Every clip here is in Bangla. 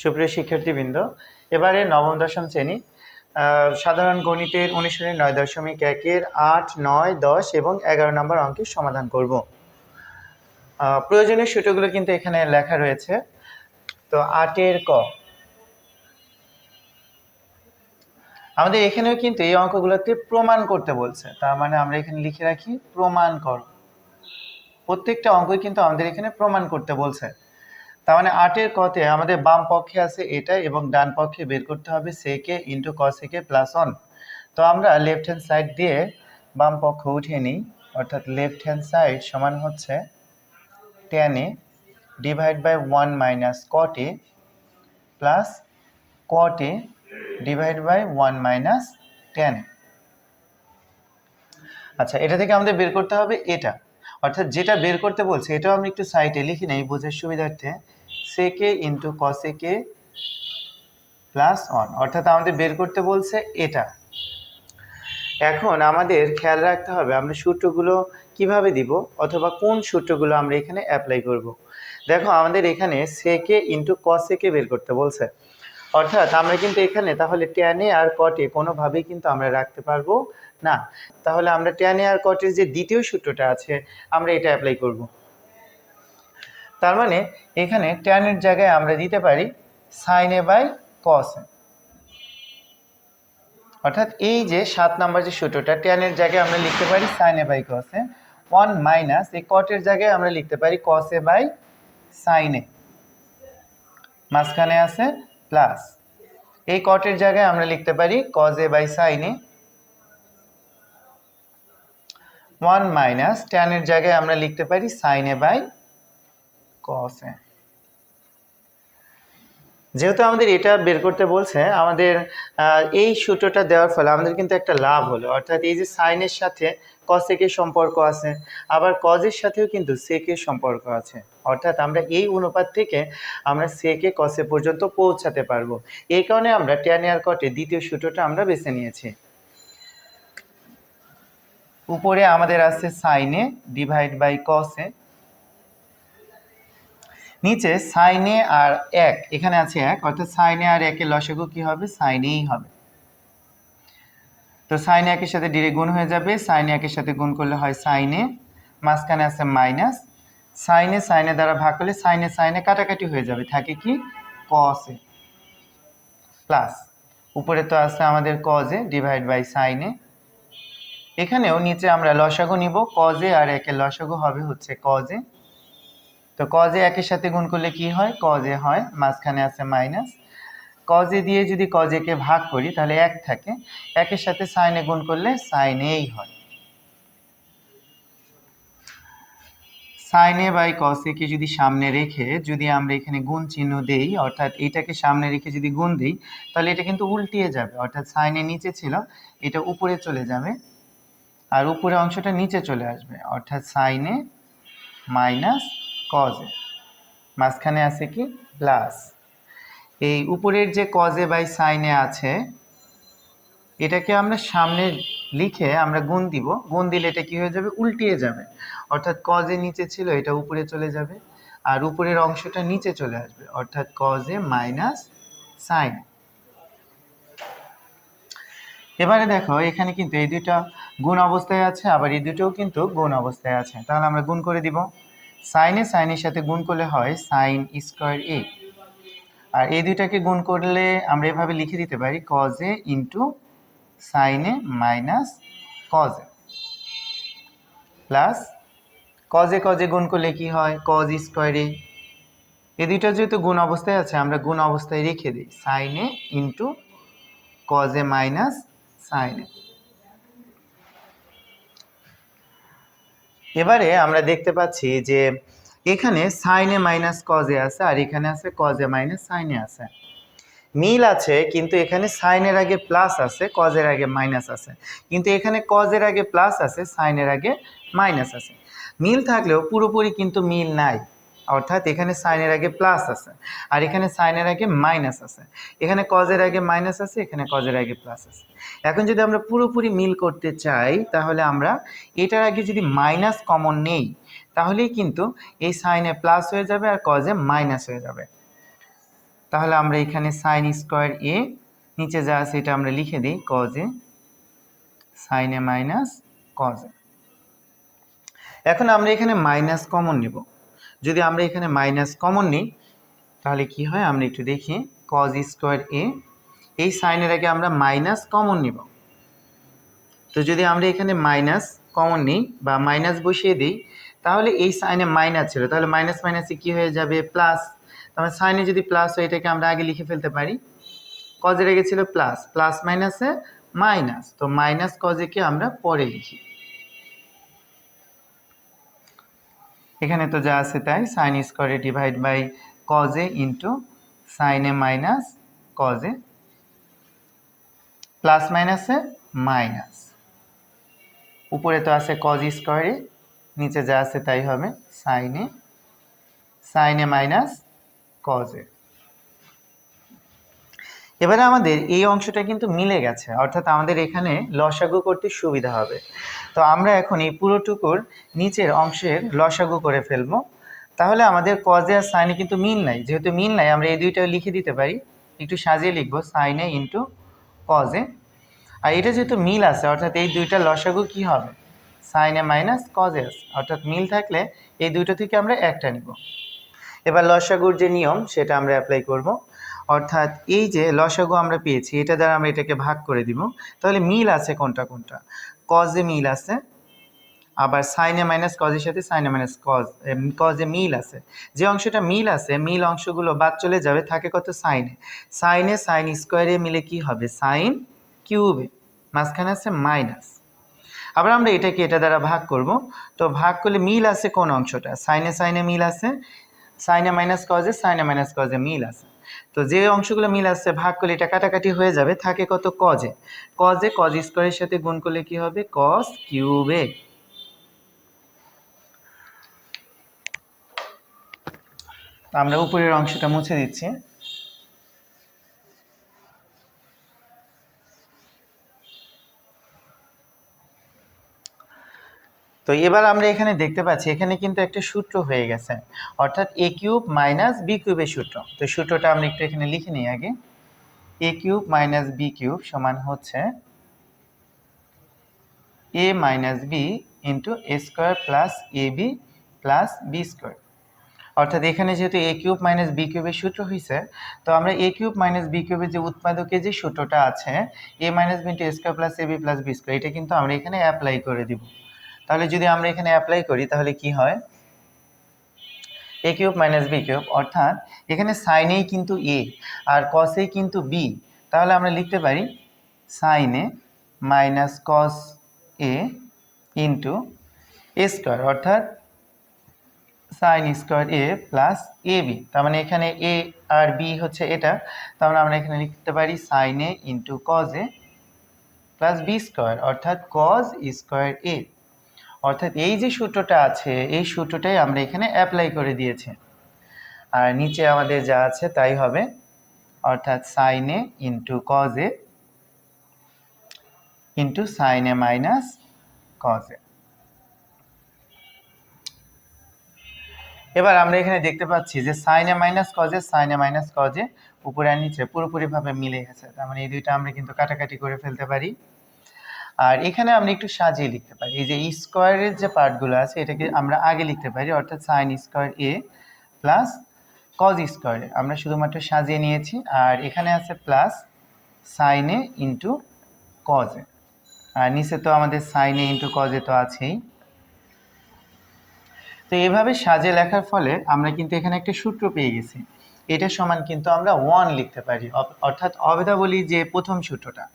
সুপ্রিয় শিক্ষার্থীবৃন্দ, এবারে নবম দশম শ্রেণী সাধারণ গণিতের অনুশীলনী 9.1-এর 8, 9, 10 এবং 11 নম্বর অঙ্কের সমাধান করব। প্রয়োজনীয় সূত্রগুলো কিন্তু এখানে লেখা রয়েছে। তো 8-এর ক, আমাদের এখানেও কিন্তু এই অঙ্কগুলোতে প্রমাণ করতে বলছে, তার মানে আমরা এখানে লিখে রাখি প্রমাণ করো। প্রত্যেকটা অঙ্কই কিন্তু আমাদের এখানে প্রমাণ করতে বলছে। তার মানে 8-এর কতে আমাদের বাম পক্ষে আছে এটা এবং ডান পক্ষে বের করতে হবে sec a * cos a + 1। তো আমরা লেফট হ্যান্ড সাইড দিয়ে বাম পক্ষ উঠিয়ে নিই, অর্থাৎ লেফট হ্যান্ড সাইড সমান হচ্ছে tan a / 1 - cot a plus cot a / 1 - tan a। আচ্ছা, এটা থেকে আমাদের বের করতে হবে এটা, অর্থাৎ যেটা বের করতে বলছে এটাও আমি একটু সাইডে লিখে নেই বোঝার সুবিধার্থে, sec a * cos a + 1, অর্থাৎ আমাদের বের করতে বলছে এটা। এখন আমাদের খেয়াল রাখতে হবে আমরা সূত্রগুলো কিভাবে দিব অথবা কোন সূত্রগুলো আমরা এখানে অ্যাপ্লাই করব। দেখো, আমাদের এখানে sec a * cos a বের করতে বলছে, অর্থাৎ আমরা কিন্তু এখানে তাহলে tan a R cot a কোনোভাবেই কিন্তু আমরা রাখতে পারবো না। তাহলে আমরা tan a আর cot এর যে দ্বিতীয় সূত্রটা আছে আমরা এটা অ্যাপ্লাই করব। তার মানে এখানে tan এর জায়গায় আমরা দিতে পারি sin a / cos a, অর্থাৎ এই যে 7 নাম্বার যে সূত্রটা, tan এর জায়গায় আমরা লিখতে পারি sin a / cos a, 1 - এই cot এর জায়গায় আমরা লিখতে পারি cos a / sin a, মাঝখানে আছে প্লাস এই cot এর জায়গায় আমরা লিখতে পারি cos a / sin a, 1 - tan এর জায়গায় আমরা লিখতে পারি sin a / cos a। যেহেতু আমাদের এটা বের করতে বলছে, আমাদের এই সূত্রটা দেওয়ার ফলে আমাদের কিন্তু একটা লাভ হলো, অর্থাৎ এই যে সাইনের সাথে cos a এর সম্পর্ক আছে, আবার cos এর সাথেও কিন্তু sec এর সম্পর্ক আছে, অর্থাৎ আমরা এই অনুপাত থেকে আমরা sec a cos a পর্যন্ত পৌঁছাতে পারবো। এই কারণে আমরা tan a R cot a দ্বিতীয় সূত্রটা আমরা বেছে নিয়েছি। উপরে আমাদের আছে sin a / cos a, নিচে sin a আর 1, এখানে আছে 1, অর্থাৎ sin a আর 1 এর লসাগু কি হবে? sin a হবে। তো sin a 1 এর সাথে ডিরেক্ট গুণ হয়ে যাবে, sin a 1 এর সাথে গুণ করলে হয় sin a, মাঝখানে আছে মাইনাস, sin a দ্বারা ভাগ করলে sin a কাটাকাটি হয়ে যাবে, থাকে কি cos a, প্লাস উপরে তো আছে আমাদের cos a / sin a। এখানেও নিচে আমরা লসাগু নিব, cos a আর 1 এর লসাগু হবে হচ্ছে cos a। তো cos a 1 এর সাথে গুণ করলে কি হয়? cos a হয়, মাঝখানে আছে মাইনাস, cos a দিয়ে যদি cos a কে ভাগ করি তাহলে 1 থাকে, 1 এর সাথে sin a গুণ করলে sin a হয়। sin a / cos a কে যদি সামনে রেখে যদি আমরা এখানে গুণ চিহ্ন দেই, অর্থাৎ এটাকে সামনে রেখে যদি গুণ দিই তাহলে এটা কিন্তু উল্টিয়ে যাবে, অর্থাৎ sin a নিচে ছিল এটা উপরে চলে যাবে আর উপরের অংশটা নিচে চলে আসবে, অর্থাৎ sin a - cos a, মাঝখানে আছে কি প্লাস। এই উপরের যে cos a / sin a আছে এটাকে আমরা সামনে লিখে আমরা গুণ দিব, গুণ দিলে এটা কি হয়ে যাবে? উল্টিয়ে যাবে, অর্থাৎ cos a নিচে ছিল এটা উপরে চলে যাবে আর উপরের অংশটা নিচে চলে আসবে, অর্থাৎ cos a - sin a। এবারে দেখো এখানে কিন্তু এই দুটো গুণ অবস্থায় আছে, আবার এই দুটোও কিন্তু গুণ অবস্থায় আছে, তাহলে আমরা গুণ করে দিব। sin এর সাথে গুণ করলে হয় sin স্কয়ার a, আর এই দুইটাকে গুণ করলে আমরা এভাবে লিখে দিতে পারি cos a * sin a - cos a, plus cos a গুণ করলে কি হয়? cos square a। এই দুইটা যেহেতু গুণ অবস্থায় আছে আমরা গুণ অবস্থায় রেখে দিই sin a * cos a - sin a। এবারে আমরা দেখতে পাচ্ছি যে এখানে sin a - cos a আছে আর এখানে আছে cos a - sin a আছে, মিল আছে, কিন্তু এখানে sin এর আগে প্লাস আছে, cos এর আগে মাইনাস আছে, কিন্তু এখানে cos এর আগে প্লাস আছে, sin এর আগে মাইনাস আছে। মিল থাকলেও পুরোপুরি কিন্তু মিল নাই, অর্থাৎ এখানে sin এর আগে প্লাস আছে আর এখানে sin এর আগে মাইনাস আছে, এখানে cos এর আগে মাইনাস আছে, এখানে cos এর আগে প্লাস আছে। এখন যদি আমরা পুরোপুরি মিল করতে চাই তাহলে আমরা এটার আগে যদি মাইনাস কমন নেই তাহলেই কিন্তু এই sin এ প্লাস হয়ে যাবে আর cos এ মাইনাস হয়ে যাবে। তাহলে আমরা এখানে সাইন স্কোয়ার এ, নিচে যা আছে এটা আমরা লিখে দিই cos A, sine A minus cos A. এখন আমরা এখানে মাইনাস কমন নিব। যদি আমরা এখানে মাইনাস কমন নিই তাহলে কি হয় আমরা একটু দেখি, কজ স্কোয়ার এ, এই সাইনের আগে আমরা মাইনাস কমন নিব। তো যদি আমরা এখানে মাইনাস কমন নিই বা মাইনাস বসিয়ে দিই তাহলে এই সাইনে মাইনাস ছিল, তাহলে মাইনাস মাইনাসে কি হয়ে যাবে প্লাস। তাহলে সাইনে যদি প্লাস হয় এটাকে আমরা আগে লিখে ফেলতে পারি, কজের আগে ছিল প্লাস, প্লাস মাইনাসে মাইনাস, তো মাইনাস কজেকে আমরা পরে লিখি। এখানে তো যা আছে তাই, সাইন স্কোয়ারে divide by cos A into sine A minus cos A, plus মাইনাসে মাইনাস, উপরে তো আছে কজ স্কোয়ারে, নিচে যা আছে তাই হবে sine A minus cos A. এবারে আমাদের এই অংশটা কিন্তু মিলে গেছে, অর্থাৎ আমাদের এখানে লসাগু করতে সুবিধা হবে। তো আমরা এখন এই পুরোটুকুর নিচের অংশের লসাগু করে ফেলবো। তাহলে আমাদের কজে আর সাইনে কিন্তু মিল নাই, যেহেতু মিল নাই আমরা এই দুইটা লিখে দিতে পারি, একটু সাজিয়ে লিখবো সাইনে ইন্টু কজে। আর এটা যেহেতু মিল আছে অর্থাৎ এই দুইটা লসাগু কি হবে সাইনে মাইনাস কজে আছে, অর্থাৎ মিল থাকলে এই দুইটা থেকে আমরা একটা নিব। এবার লসাগুর যে নিয়ম সেটা আমরা অ্যাপ্লাই করব, অর্থাৎ এই যে লসাগু আমরা পেয়েছি এটা দ্বারা আমরা এটাকে ভাগ করে দিব। তাহলে মিল আছে কোনটা কোনটা, কজে মিল আছে, আবার সাইনে মাইনাস কজের সাথে সাইনে মাইনাস কজে মিল আছে। যে অংশটা মিল আছে মিল অংশগুলো বাদ চলে যাবে, থাকে কত সাইনে, সাইন স্কোয়ারে মিলে কি হবে সাইন কিউবে, মাঝখানে আছে মাইনাস। আবার আমরা এটাকে এটা দ্বারা ভাগ করব, তো ভাগ করলে মিল আছে কোন অংশটা, সাইনে মিল আছে, সাইনে মাইনাস কজে মিল আছে। তো যে অংশগুলো মিল আছে ভাগ করলে এটা কাটাকাটি হয়ে যাবে, থাকে কত কজ স্কোয়ারের সাথে গুণ করলে কি হবে কস কিউবে। আমরা উপরের অংশটা মুছে দিচ্ছি। তো এবার আমরা এখানে দেখতে পাচ্ছি এখানে কিন্তু একটা সূত্র হয়ে গেছে, অর্থাৎ এ কিউব মাইনাস বি কিউবের সূত্র। তো সূত্রটা আমরা একটু এখানে লিখে নিই আগে, এ কিউব মাইনাস বি কিউব সমান হচ্ছে এ minus B into A square plus A B plus B square. অর্থাৎ এখানে যেহেতু এ কিউব মাইনাস বি কিউবের সূত্র হয়েছে, তো আমরা এ কিউব মাইনাস বি কিউবের যে উৎপাদকের যে সূত্রটা আছে এ minus B into A square plus A B plus B square, এটা কিন্তু আমরা এখানে অ্যাপ্লাই করে দিব। তাহলে যদি আমরা এখানে অ্যাপ্লাই করি তাহলে কি হয়, এ কিউব মাইনাস বি কিউব, অর্থাৎ এখানে সাইনেই কিন্তু এ আর কসেই কিন্তু বি, তাহলে আমরা লিখতে পারি সাইনে মাইনাস কস এ ইন্টু এ স্কোয়ার, অর্থাৎ sign square A plus A B. তার মানে এখানে এ আর বি হচ্ছে এটা, তাহলে আমরা এখানে লিখতে পারি sine A into cos A plus B square, অর্থাৎ কজ স্কোয়ার এ। অর্থাৎ এই যে সূত্রটা আছে এই সূত্রটাই আমরা এখানে অ্যাপ্লাই করে দিয়েছি, আর নিচে আমাদের যা আছে তাই হবে, অর্থাৎ sine A into cos A into sine A minus cos A. এবার আমরা এখানে দেখতে পাচ্ছি যে সাইনে মাইনাস কজে উপরে আর নিচে পুরোপুরিভাবে মিলে গেছে, তার মানে এই দুইটা আমরা কিন্তু কাটাকাটি করে ফেলতে পারি। আর এখানে আমরা একটু সাজিয়ে লিখতে পারি, এই যে স্কোয়ারের যে পার্টগুলো আছে এটাকে আমরা আগে লিখতে পারি, অর্থাৎ সাইন স্কোয়ার এ প্লাস কজ স্কোয়ারে আমরা শুধুমাত্র সাজিয়ে নিয়েছি, আর এখানে আছে প্লাস সাইনে ইন্টু কজে, আর নিচে তো আমাদের সাইনে ইন্টু কজে তো আছেই। তো এভাবে সাজিয়ে লেখার ফলে আমরা কিন্তু এখানে একটা সূত্র পেয়ে গেছি, এটা সমান কিন্তু আমরা 1 লিখতে পারি, অর্থাৎ অভেদাবলী যে প্রথম সূত্রটা।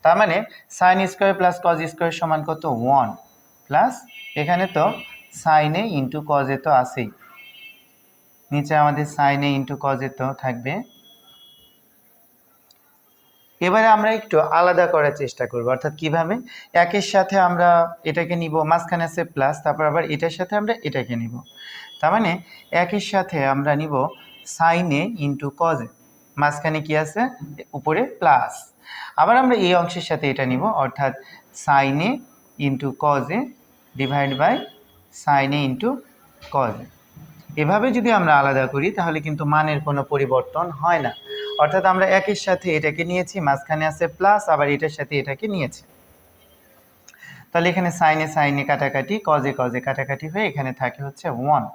তার মানে sine square plus cos square সমান কত 1, প্লাস এখানে তো সাইনে ইন্টু কজে তো আছেই, নিচে আমাদের সাইনে ইন্টু কজে তো থাকবে। এবারে আমরা একটু আলাদা করার চেষ্টা করব, অর্থাৎ কিভাবে, একের সাথে আমরা এটাকে নিব, মাঝখানে আছে প্লাস, তারপর আবার এটার সাথে আমরা এটাকে নিব, তার মানে একের সাথে আমরা নিব সাইনে ইন্টু কজে, মাঝখানে কি আছে উপরে প্লাস, আবার আমরা এই অংশের সাথে এটা নিব, অর্থাৎ sine A into cos A divide by sine A into cos A. এভাবে যদি আমরা আলাদা করি তাহলে কিন্তু মানের কোনো পরিবর্তন হয় না, অর্থাৎ আমরা একের সাথে এটাকে নিয়েছি, মাঝখানে আছে প্লাস, আবার এটার সাথে এটাকে নিয়েছি। তাহলে এখানে সাইনে সাইনে কাটাকাটি, কজে কজে কাটাকাটি হয়ে এখানে থাকে হচ্ছে 1।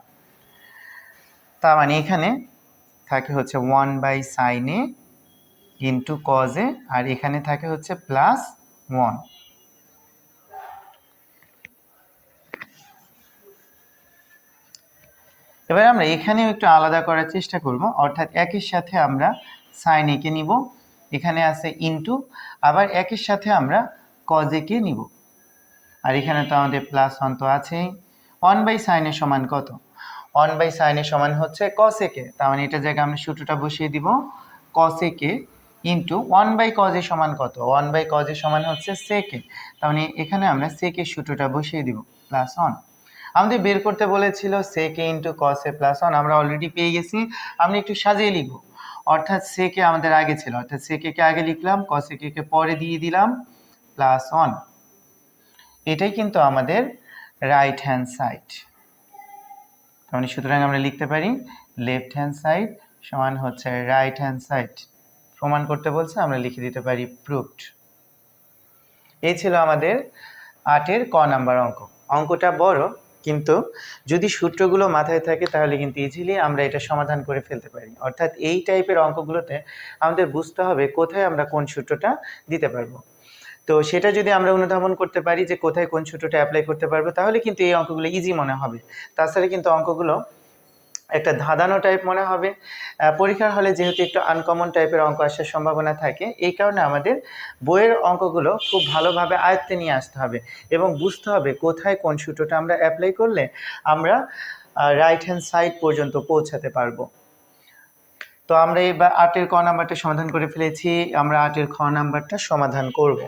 তার মানে এখানে থাকে হচ্ছে 1/sin A into cos A, আর এখানে থাকে হচ্ছে +1। এবার আমরা এখানেও একটু আলাদা করার চেষ্টা করব, অর্থাৎ একের সাথে আমরা sin A কে নিব, এখানে আছে ইন্টু, আবার একের সাথে আমরা cos A কে নিব, আর এখানে তো আমাদের +1 তো আছেই। 1/sin A সমান কত? 1/sin A সমান হচ্ছে cos A কে, তার মানে এটা জায়গায় আমরা সূত্রটা বসিয়ে দিব, cos A K into 1/cos A সমান কত? 1/cos A সমান হচ্ছে sec A, তার মানে এখানে আমরা sec এর সূত্রটা বসিয়ে দিব, +1। আমাদের বের করতে বলেছিল sec A into cos A +1, আমরা অলরেডি পেয়ে গেছি, আমরা একটু সাজিয়ে লিখব, অর্থাৎ sec A আমাদের আগে ছিল, অর্থাৎ sec A কে আগে লিখলাম, cos A কে পরে দিয়ে দিলাম, +1। এটাই কিন্তু আমাদের রাইট হ্যান্ড সাইড। তাহলে সুতরাং আমরা লিখতে পারি লেফট হ্যান্ড সাইড সমান হচ্ছে রাইট হ্যান্ড সাইড। প্রমাণ করতে বলছে, আমরা লিখে দিতে পারি প্রুভড। এই ছিল আমাদের 8-এর ক নাম্বার অঙ্ক। অঙ্কটা বড়, কিন্তু যদি সূত্রগুলো মাথায় থাকে তাহলে কিন্তু ইজিলি আমরা এটা সমাধান করে ফেলতে পারি। অর্থাৎ এই টাইপের অঙ্কগুলোতে আমাদের বুঝতে হবে কোথায় আমরা কোন সূত্রটা দিতে পারবো। তো সেটা যদি আমরা অনুধাবন করতে পারি যে কোথায় কোন সূত্রটা অ্যাপ্লাই করতে পারবো, তাহলে কিন্তু এই অঙ্কগুলো ইজি মনে হবে। তাছাড়া কিন্তু অঙ্কগুলো একটা ধাঁধানো টাইপ মনে হবে। পরীক্ষার হলে যেহেতু একটু আনকমন টাইপের অঙ্ক আসার সম্ভাবনা থাকে, এই কারণে আমাদের বইয়ের অঙ্কগুলো খুব ভালোভাবে আয়ত্তে নিয়ে আসতে হবে এবং বুঝতে হবে কোথায় কোন সূত্রটা আমরা অ্যাপ্লাই করলে আমরা রাইট হ্যান্ড সাইড পর্যন্ত পৌঁছাতে পারবো। তো আমরা এবার 8-এর ক নাম্বারটা সমাধান করে ফেলেছি, আমরা 8-এর খ নাম্বারটা সমাধান করব।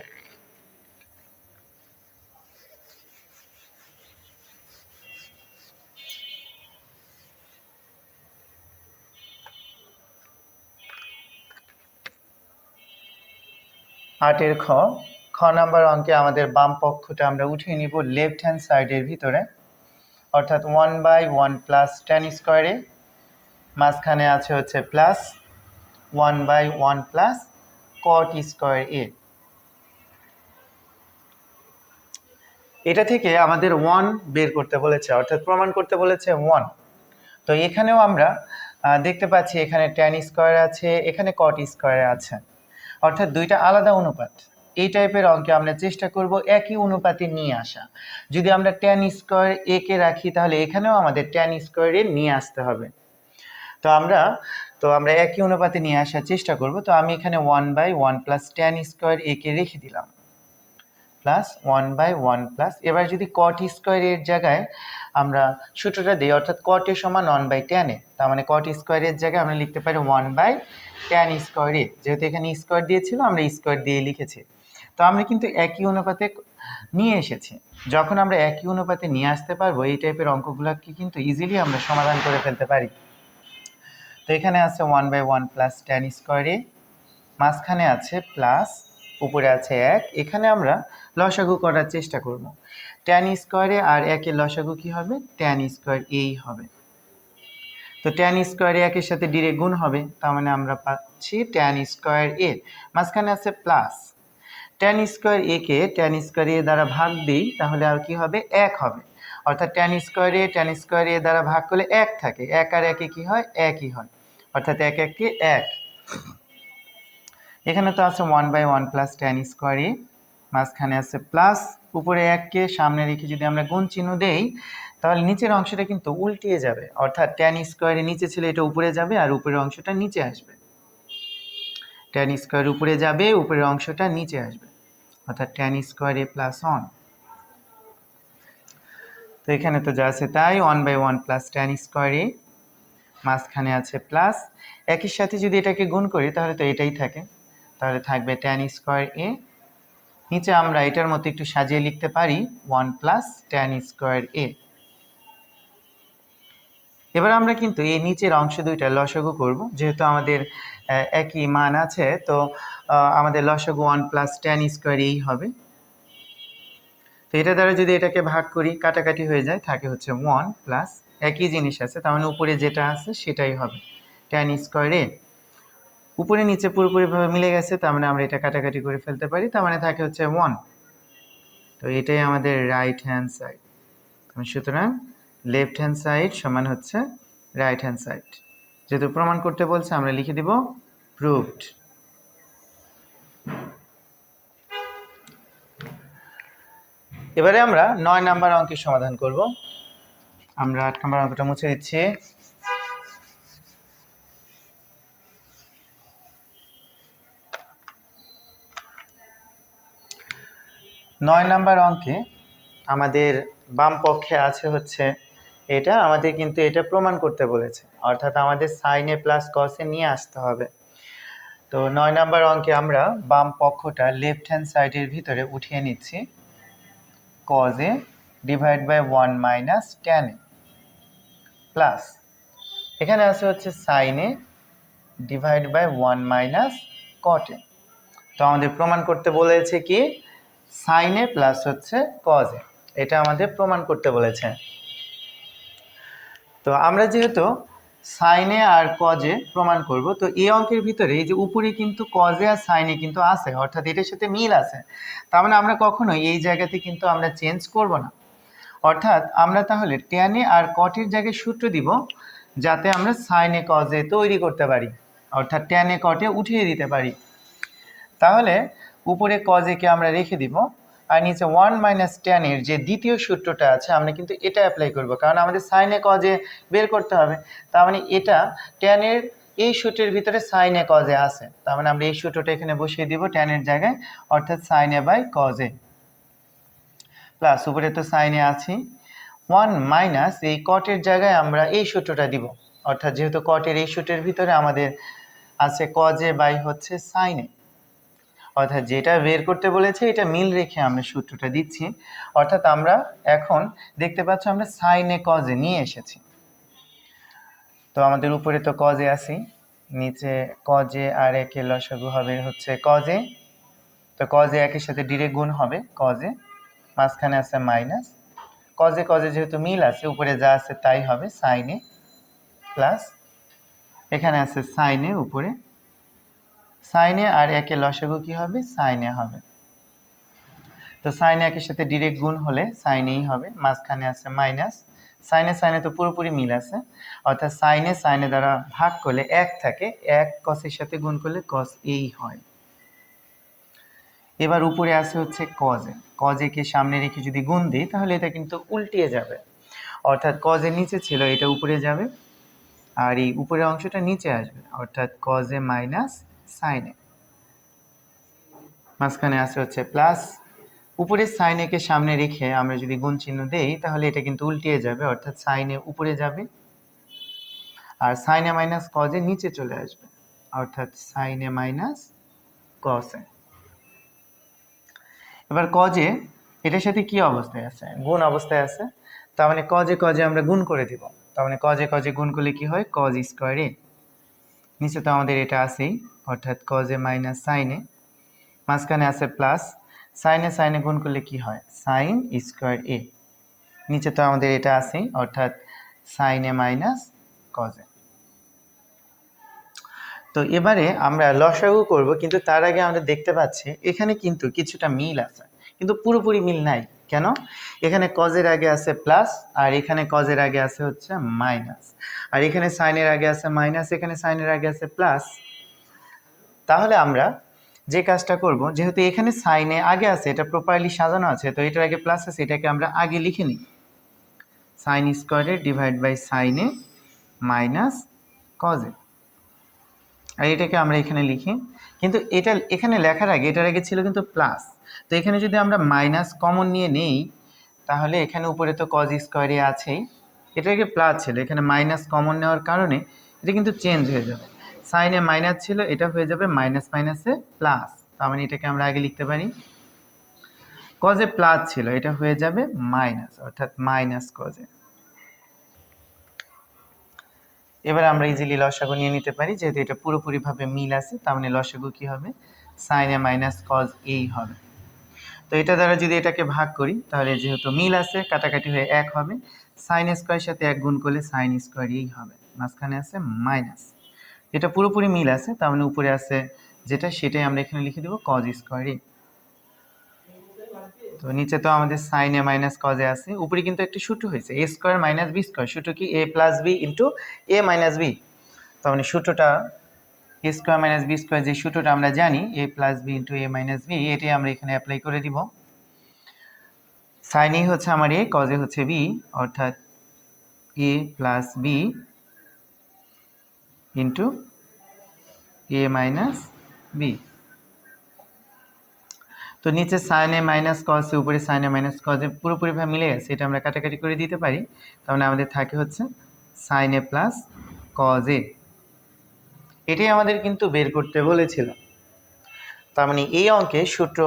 আটের খ নাম্বার অঙ্কে আমাদের বাম পক্ষটা আমরা উঠিয়ে নিব লেফট হ্যান্ড সাইডের ভিতরে, অর্থাৎ 1/1 প্লাস tan স্কোয়ারে, মাঝখানে আছে হচ্ছে plus 1/1 plus cot square A। এটা থেকে আমাদের 1 বের করতে বলেছে, অর্থাৎ প্রমাণ করতে বলেছে 1। তো এখানেও আমরা দেখতে পাচ্ছি এখানে tan স্কোয়ার আছে, এখানে cot স্কোয়ার আছে, অর্থাৎ দুইটা আলাদা অনুপাত। এই টাইপের অঙ্কে আমরা চেষ্টা করব একই অনুপাতে নিয়ে আসা। যদি আমরা tan স্কোয়ার A কে রাখি তাহলে এখানেও আমাদের tan স্কোয়ার A নিয়ে আসতে হবে। তো আমরা একই অনুপাতে নিয়ে আসার চেষ্টা করব। তো আমি এখানে 1/1 প্লাস tan স্কোয়ার A কে রেখে দিলাম, প্লাস 1/1 প্লাস, এবার যদি cot স্কোয়ার এর জায়গায় আমরা সূত্রটা দিই, অর্থাৎ cot A সমান 1/tan A, তার মানে cot স্কোয়ার এর জায়গায় আমরা লিখতে পারি 1/tan স্কোয়ার A। যেহেতু এখানে স্কোয়ার দিয়েছিল আমরা স্কোয়ার দিয়ে লিখেছি। তো আমরা কিন্তু একই অনুপাতে নিয়ে এসেছি। যখন আমরা একই অনুপাতে নিয়ে আসতে পারবো, এই টাইপের অঙ্কগুলোকে কিন্তু ইজিলি আমরা সমাধান করে ফেলতে পারি। তো এখানে আছে 1/1 প্লাস tan স্কোয়ার A, মাঝখানে আছে প্লাস, উপরে আছে 1, এখানে আমরা লসাগু করার চেষ্টা করব। tan স্কোয়ার A আর 1 এর লসাগু কি হবে? tan স্কোয়ার A হবে। তো tan স্কোয়ার A 1 এর সাথে ডিরেক্ট গুণ হবে, তার মানে আমরা পাচ্ছি tan স্কোয়ার A, মাঝখানে আছে plus. tan square A K tan square A দ্বারা ভাগ দিই তাহলে আর কি হবে? 1 হবে, অর্থাৎ tan স্কোয়ার A দ্বারা ভাগ করলে 1 থাকে, 1 আর 1 কি হয়? 1ই হয়, অর্থাৎ 1 1 কে 1। এখানে তো আছে 1/1 প্লাস tan স্কোয়ার A, মাঝখানে আছে প্লাস, উপরে 1 কে সামনে রেখে যদি আমরা গুণ চিহ্ন দেই তাহলে নিচের অংশটা কিন্তু উল্টিয়ে যাবে, অর্থাৎ tan স্কোয়ার A নিচে ছিল এটা উপরে যাবে আর উপরের অংশটা নিচে আসবে। tan স্কোয়ার উপরে যাবে, উপরের অংশটা নিচে আসবে, অর্থাৎ tan স্কোয়ার A প্লাস 1। তো এখানে তো যা আছে তাই, 1/1 প্লাস tan স্কোয়ার A, মাঝখানে আছে প্লাস, একই সাথে যদি এটাকে গুণ করি তাহলে তো এটাই থাকে, তাহলে থাকবে tan স্কোয়ার A। নিচে আমরা এটার মতো একটু সাজিয়ে লিখতে পারি 1 প্লাস tan স্কোয়ার A। এবার আমরা কিন্তু এই নিচের অংশ দুইটা লসাগু করব, যেহেতু আমাদের একই মান আছে, তো আমাদের লসাগু 1 প্লাস tan স্কোয়ার A হবে। তো এটা দ্বারা যদি এটাকে ভাগ করি কাটাকাটি হয়ে যায়, থাকে হচ্ছে 1 প্লাস একই জিনিস আছে, তার মানে উপরে যেটা আছে সেটাই হবে tan স্কয়ার a। উপরে নিচে পুরোপুরিভাবে মিলে গেছে, তার মানে আমরা এটা কাটাকাটি করে ফেলতে পারি, তার মানে থাকে হচ্ছে 1। তো এটাই আমাদের রাইট হ্যান্ড সাইড। সুতরাং লেফট হ্যান্ড সাইড সমান হচ্ছে রাইট হ্যান্ড সাইড। যেহেতু প্রমাণ করতে বলছে আমরা লিখে দিব প্রুভড। এবারে আমরা 9 নাম্বার অঙ্কের সমাধান করব। আমরা 8 নাম্বার অঙ্কটা মুছে দিচ্ছি। নয় নাম্বার অঙ্কে আমাদের বাম পক্ষে আছে হচ্ছে এটা, আমাদের কিন্তু এটা প্রমাণ করতে বলেছে, অর্থাৎ আমাদের সাইন এ প্লাস কস এ নিয়ে আসতে হবে। তো 9 নাম্বার অঙ্কে আমরা বাম পক্ষটা লেফট হ্যান্ড সাইডের ভিতরে উঠিয়ে নিচ্ছি, cos a divide by 1 minus tan a plus এখানে আছে হচ্ছে sin a divide by 1 minus cot a। তো আমাদের প্রমাণ করতে বলেছে কি sin a প্লাস হচ্ছে cos a, এটা আমাদের প্রমাণ করতে বলেছে। তো আমরা যেহেতু sin a R cos a প্রমাণ করব, তো এই অঙ্কের ভিতরে এই যে উপরে কিন্তু cos a R sin a কিন্তু আছে, অর্থাৎ এটার সাথে মিল আছে, তার মানে আমরা কখনোই এই জায়গাতে কিন্তু আমরা চেঞ্জ করব না। অর্থাৎ আমরা তাহলে tan a আর cot এর জায়গায় সূত্র দিব যাতে আমরা sin a cos a তৈরি করতে পারি, অর্থাৎ tan a cot a উঠিয়ে দিতে পারি। তাহলে উপরে cos a কে আমরা রেখে দিব, আর নিচে 1 মাইনাস tan এর যে দ্বিতীয় সূত্রটা আছে আমরা কিন্তু এটা অ্যাপ্লাই করব, কারণ আমাদের sin a cos a বের করতে হবে। তার মানে এটা tan এর এই সূত্রের ভিতরে sin a cos a আছে, তার মানে আমরা এই সূত্রটা এখানে বসিয়ে দিব tan এর জায়গায়, অর্থাৎ sin a by cos a plus উপরে তো sin a আছে 1 মাইনাস এই cot এর জায়গায় আমরা এই সূত্রটা দিব, অর্থাৎ যেহেতু cot এর এই সূত্রের ভিতরে আমাদের আছে cos a বাই হচ্ছে sin a, অর্থাৎ যেটা বের করতে বলেছে এটা মিল রেখে আমরা সূত্রটা দিচ্ছি। অর্থাৎ আমরা এখন দেখতে পাচ্ছ আমরা sin a cos a নিয়ে এসেছি। তো আমাদের উপরে তো cos a আছে, নিচে cos a আর একের লসাগু হবে হচ্ছে cos a। তো cos a একের সাথে ডিরেক্ট গুণ হবে cos a, মাঝখানে আছে মাইনাস cos a যেহেতু মিল আছে উপরে যা আছে তাই হবে sin a প্লাস এখানে আছে sin a, উপরে sin a আর একের লসাগু কি হবে sin a হবে। তো sin a একের সাথে ডিরেক্ট গুণ হলে sin a হবে, মাঝখানে আছে মাইনাস sin a তো পুরোপুরি মিল আছে, অর্থাৎ sin a দ্বারা ভাগ করলে 1 থাকে, 1 cos এর সাথে গুণ করলে cos a হয়। এবার উপরে আছে হচ্ছে cos a কে সামনে রেখে যদি গুণ দিই তাহলে এটা কিন্তু উল্টিয়ে যাবে, অর্থাৎ cos a নিচে ছিল এটা উপরে যাবে, আর এই উপরের অংশটা নিচে আসবে, অর্থাৎ cos a minus sin a, মাঝখানে আছে হচ্ছে প্লাস। উপরে sin a কে সামনে রেখে আমরা যদি গুণ চিহ্ন দেই তাহলে এটা কিন্তু উল্টিয়ে যাবে, অর্থাৎ sin a উপরে যাবে আর sin a minus cos a নিচে চলে আসবে, অর্থাৎ sin a minus cos a। এবার cos a এটার সাথে কি অবস্থায় আছে, গুণ অবস্থায় আছে, তার মানে cos a আমরা গুণ করে দিব, তার মানে cos a গুণ করলে কি হয় cos স্কয়ার a, নিচে তো আমাদের এটা আছেই, অর্থাৎ cos a minus sin a, মাঝখানে আছে প্লাস sin a গুণ করলে কি হয় sin স্কয়ার a, নিচে তো আমাদের এটা আছেই, অর্থাৎ sin a minus cos a। তো এবারে আমরা লসাগু করব, কিন্তু তার আগে আমরা দেখতে পাচ্ছি এখানে কিন্তু কিছুটা মিল আছে, কিন্তু পুরোপুরি মিল নাই। কেন? এখানে cos এর আগে আছে প্লাস, আর এখানে cos এর আগে আছে হচ্ছে মাইনাস, আর এখানে sin এর আগে আছে মাইনাস, এখানে sin এর আগে আছে প্লাস। তাহলে আমরা যে কাজটা করব, যেহেতু এখানে sin এ আগে আছে, এটা প্রপারলি সাজানো আছে, তো এটার আগে প্লাস আছে, এটাকে আমরা আগে লিখে নিই, sin square a divide by sin a minus cos a, আর এটাকে আমরা এখানে লিখি। কিন্তু এটা এখানে লেখার আগে এটার আগে ছিল কিন্তু প্লাস, তো এখানে যদি আমরা মাইনাস কমন নিয়ে নেই তাহলে এখানে উপরে তো cos স্কয়ার a আছেই, এটা আগে প্লাস ছিল, এখানে মাইনাস কমন নেওয়ার কারণে এটা কিন্তু চেঞ্জ হয়ে যাবে, sin এ মাইনাস ছিল এটা হয়ে যাবে মাইনাস মাইনাসে প্লাস, তার মানে এটাকে আমরা আগে লিখতে পারি cos এ প্লাস ছিল এটা হয়ে যাবে মাইনাস, অর্থাৎ মাইনাস cos a। এবার আমরা ইজিলি লসাগু নিয়ে নিতে পারি, যেহেতু এটা পুরোপুরিভাবে মিল আছে, তার মানে লসাগু কি হবে sin a minus cos a হবে। তো এটা দ্বারা যদি এটাকে ভাগ করি তাহলে যেহেতু মিল আছে কাটাকাটি হয়ে 1 হবে, সাইন স্কোয়ারের সাথে 1 গুণ করলে সাইন স্কোয়ারই হবে, মাঝখানে আছে মাইনাস। এটা পুরোপুরি মিল আছে, তার মানে উপরে আছে যেটা সেটাই আমরা এখানে লিখে দেবো কজ স্কোয়ারই। তো নিচে তো আমাদের sine A minus cos A আছে, উপরে কিন্তু একটা সূত্র হয়েছে A square minus B square, সূত্র কি A plus B into A minus B. তার মানে সূত্রটা A square minus B square, যে সূত্রটা আমরা জানি A plus B into A minus B, এটাই আমরা এখানে অ্যাপ্লাই করে দিব। সাইন এ হচ্ছে আমার এ, কজ এ হচ্ছে বি, অর্থাৎ A plus B into A minus B. তো নিচে sine A minus cos A, উপরে sine A minus cos A পুরোপুরিভাবে মিলে গেছে, এটা আমরা কাটাকাটি করে দিতে পারি। তাহলে আমাদের থাকে হচ্ছে sine A plus cos A. এটাই আমাদের কিন্তু বের করতে বলেছিল। তার মানে এই অঙ্কে সূত্র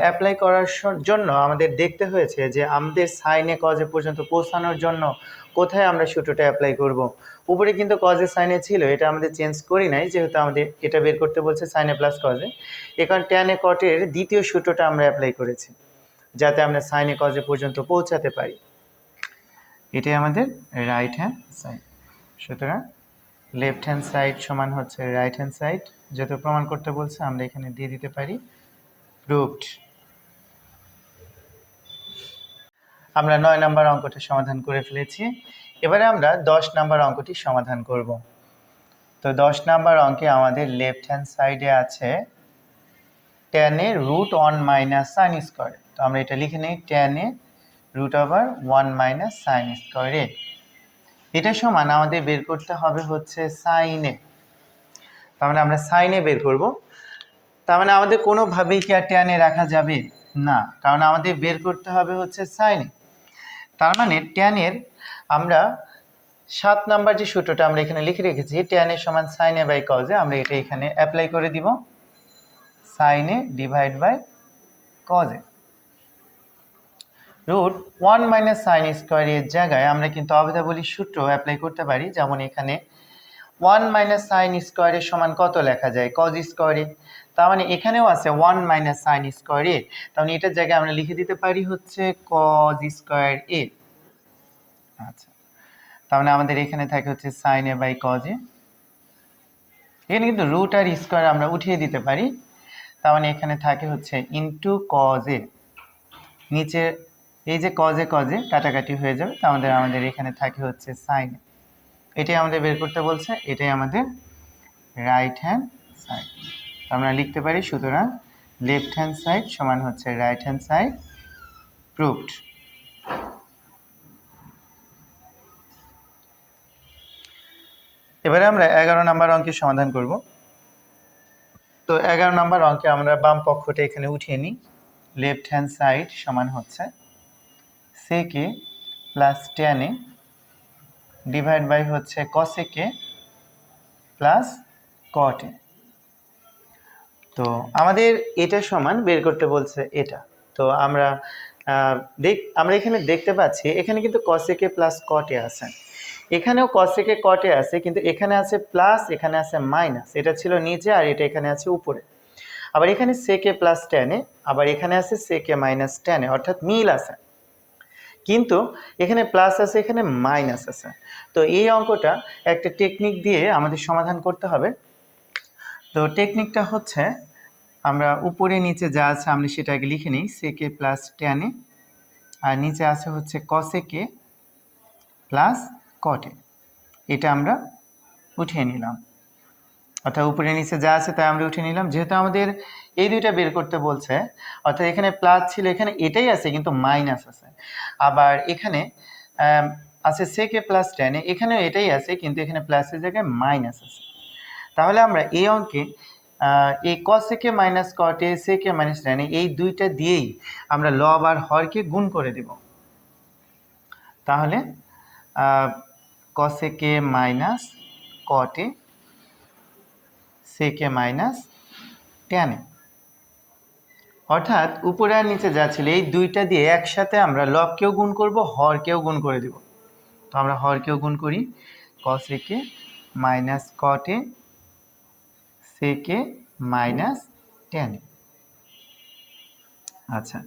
অ্যাপ্লাই করার জন্য আমাদের দেখতে হয়েছে যে আমাদের সাইনে কজে পর্যন্ত পৌঁছানোর জন্য কোথায় আমরা সূত্রটা অ্যাপ্লাই করব। উপরে কিন্তু কজে সাইনে ছিল, এটা আমাদের চেঞ্জ করি নাই, যেহেতু আমাদের এটা বের করতে বলছে সাইনে প্লাস কজে। এখন ট্যানে কটের দ্বিতীয় সূত্রটা আমরা অ্যাপ্লাই করেছি যাতে আমরা সাইনে কজে পর্যন্ত পৌঁছাতে পারি। এটাই আমাদের রাইট হ্যান্ড সাইড। সুতরাং লেফট হ্যান্ড সাইড সমান হচ্ছে রাইট হ্যান্ড সাইড, যত প্রমাণ করতে বলছে আমরা এখানে দিয়ে দিতে পারি প্রুভড। আমরা 9 নম্বর অঙ্কটি সমাধান করে ফেলেছি। এবারে আমরা 10 নম্বর অঙ্কটি সমাধান করব। তো 10 নম্বর অঙ্কে আমাদের লেফট হ্যান্ড সাইডে আছে tan এর রুট 1 মাইনাস সাইন স্কোয়ার। তো আমরা এটা লিখে নিই tan এর root over 1 minus sine square A. এটা সমান আমাদের বের করতে হবে হচ্ছে সাইন এ। তার মানে আমরা সাইন এ বের করব। তার মানে আমাদের কোনোভাবেই কি আর tan এ রাখা যাবে না, কারণ আমাদের বের করতে হবে হচ্ছে সাইন এ। তার মানে tan এর আমরা 7 নাম্বার যে সূত্রটা আমরা এখানে লিখে রেখেছি tan এর সমান sin a by cos a, আমরা এটা এখানে অ্যাপ্লাই করে দিব sin a divide by cos a। Root 1 minus sine square এর জায়গায় আমরা কিন্তু অভেদাবলী সূত্র অ্যাপ্লাই করতে পারি, যেমন এখানে 1 মাইনাস সাইন স্কোয়ার এর সমান কত লেখা যায় cos স্কোয়ার এ। তার মানে এখানেও আছে 1 মাইনাস সাইন স্কোয়ার এ, তার মানে এটার জায়গায় আমরা লিখে দিতে পারি হচ্ছে cos স্কোয়ার এ। আচ্ছা, তার মানে আমাদের এখানে থাকে হচ্ছে sin a by cos a। এখানে কিন্তু রুট আর স্কোয়ার আমরা উঠিয়ে দিতে পারি, তার মানে এখানে থাকে হচ্ছে ইনটু cos a। নিচে এই যে cos a কাটাকাটি হয়ে যাবে, তার আমাদের এখানে থাকে হচ্ছে sin a। এটাই আমাদের বের করতে বলছে, এটাই আমাদের রাইট হ্যান্ড সাইড। আমরা লিখতে পারি সুতরাং লেফট হ্যান্ড সাইড সমান হচ্ছে রাইট হ্যান্ড সাইড, প্রুভড। এবারে আমরা 11 নম্বর অঙ্কের সমাধান করব। তো 11 নম্বর অঙ্কে আমরা বাম পক্ষটা এখানে উঠিয়ে নিই। লেফট হ্যান্ড সাইড সমান হচ্ছে sec a plus tan a divide by হচ্ছে cosec a plus cot a। তো আমাদের এটা সমান বের করতে বলছে এটা। তো আমরা এখানে দেখতে পাচ্ছি এখানে কিন্তু cosec a plus cot a আছে, এখানেও cosec a cot a আছে, কিন্তু এখানে আছে প্লাস এখানে আছে মাইনাস, এটা ছিল নিচে আর এটা এখানে আছে উপরে। আবার এখানে sec a plus tan a, আবার এখানে আছে sec a minus tan a, অর্থাৎ মিল আছে, কিন্তু এখানে প্লাস আছে এখানে মাইনাস আছে। তো এই অঙ্কটা একটা টেকনিক দিয়ে আমাদের সমাধান করতে হবে। তো টেকনিকটা হচ্ছে আমরা উপরে নিচে যা আছে আমরা সেটা আগে লিখে নিই sec a plus tan a, আর নিচে আছে হচ্ছে cosec a plus cot a, এটা আমরা উঠিয়ে নিলাম, অর্থাৎ উপরে নিচে যা আছে তাই আমরা উঠিয়ে নিলাম। যেহেতু আমাদের এই দুইটা বের করতে বলছে, অর্থাৎ এখানে প্লাস ছিল এখানে এটাই আছে কিন্তু মাইনাস আছে, আবার এখানে আছে sec a plus tan a, এখানেও এটাই আছে কিন্তু এখানে প্লাসের জায়গায় মাইনাস আছে। তাহলে আমরা এই অঙ্কে এই cosec a minus cot a, sec a minus tan a এই দুইটা দিয়েই আমরা লব আর হরকে গুণ করে দেব। তাহলে cosec a minus cot a sec a minus tan a, অর্থাৎ উপরে আর নিচে যা ছিল এই দুইটা দিয়ে একসাথে আমরা লবকেও গুণ করব হরকেও গুণ করে দেব। তো আমরা হরকেও গুণ করি cosec a minus cot a sec a minus tan a। আচ্ছা,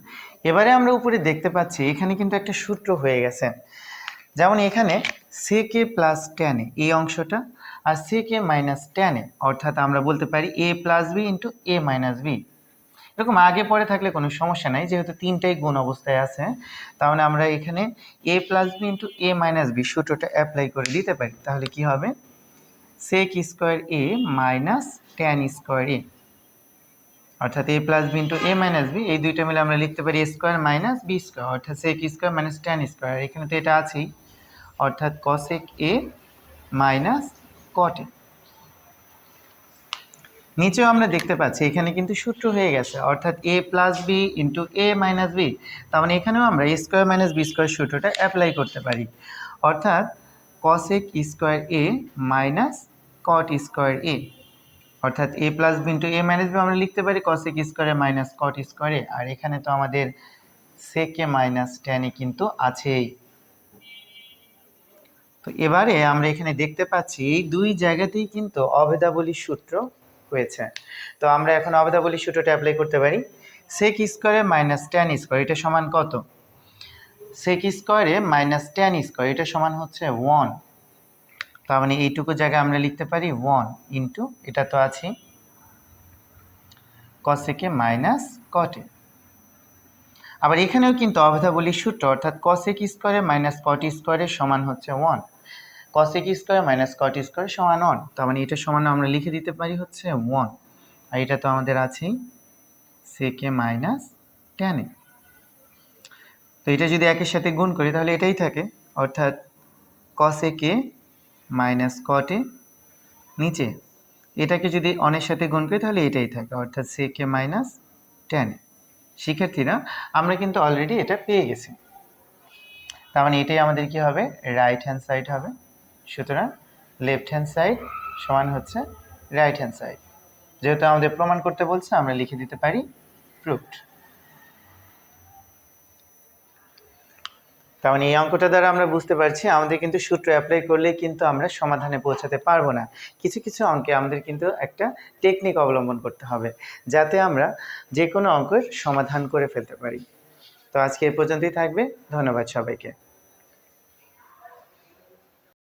এবারে আমরা উপরে দেখতে পাচ্ছি এখানে কিন্তু একটা সূত্র হয়ে গেছে, যেমন এখানে sec a plus tan a এই অংশটা আর sec a minus tan a, অর্থাৎ আমরা বলতে পারি a plus B into a minus B. এরকম আগে পরে থাকলে কোনো সমস্যা নাই, যেহেতু তিনটাই গুণ অবস্থায় আছে, তাহলে আমরা এখানে a plus B into a minus B সূত্রটা অ্যাপ্লাই করে দিতে পারি। তাহলে কি হবে? sec square a minus tan square a, অর্থাৎ a plus B into a minus B, এই দুইটা মিলে আমরা লিখতে পারি a square minus B square, অর্থাৎ sec square minus tan square. এখানে তো এটা আছেই, অর্থাৎ cosec a minus cot a। নিচেও আমরা দেখতে পাচ্ছি এখানে কিন্তু সূত্র হয়ে গেছে, অর্থাৎ a plus B into a minus B, তার মানে এখানেও আমরা a square minus B square সূত্রটা অ্যাপ্লাই করতে পারি, অর্থাৎ cosec square a minus cot square a, অর্থাৎ a plus B into a minus B আমরা লিখতে পারি cosec square a minus cot square a, আর এখানে তো আমাদের sec a minus tan a কিন্তু আছেই। তো এবারে আমরা এখানে দেখতে পাচ্ছি এই দুই জায়গাতেই কিন্তু অভেদাবলী সূত্র হয়েছে। তো আমরা এখন অভেদাবলী সূত্রটা অ্যাপ্লাই করতে পারি। sec স্কোয়ারে মাইনাস tan স্কোয়ার এটা সমান কত? sec স্কোয়ারে মাইনাস tan স্কোয়ার এটা সমান হচ্ছে 1। তার মানে এইটুকু জায়গায় আমরা লিখতে পারি 1 ইন্টু, এটা তো আছে cosec a minus cot a। আবার এখানেও কিন্তু অভেদাবলী সূত্র, অর্থাৎ cosec স্কোয়ারে মাইনাস cot স্কোয়ারের সমান হচ্ছে 1, cosec square minus cot square সমান 1, তার মানে এটা সমান আমরা লিখে দিতে পারি হচ্ছে 1, আর এটা তো আমাদের আছেই sec a minus tan a। তো এটা যদি একের সাথে গুণ করি তাহলে এটাই থাকে, অর্থাৎ cosec a minus cot a, নিচে এটাকে যদি অনের সাথে গুণ করি তাহলে এটাই থাকে, অর্থাৎ sec a minus tan a। শিক্ষার্থীরা আমরা কিন্তু অলরেডি এটা পেয়ে গেছি, তার মানে এটাই আমাদের কি হবে? রাইট হ্যান্ড সাইড হবে। সুতরাং লেফট হ্যান্ড সাইড সমান হচ্ছে রাইট হ্যান্ড সাইড। যেহেতু আমাদের প্রমাণ করতে বলছে আমরা লিখে দিতে পারি প্রুভড। তার মানে এই অঙ্কটা দ্বারা আমরা বুঝতে পারছি আমাদের কিন্তু সূত্র অ্যাপ্লাই করলে কিন্তু আমরা সমাধানে পৌঁছাতে পারবো না। কিছু কিছু অঙ্কে আমাদের কিন্তু একটা টেকনিক অবলম্বন করতে হবে, যাতে আমরা যে কোনো অঙ্কের সমাধান করে ফেলতে পারি। তো আজকে এই পর্যন্তই থাকবে। ধন্যবাদ সবাইকে।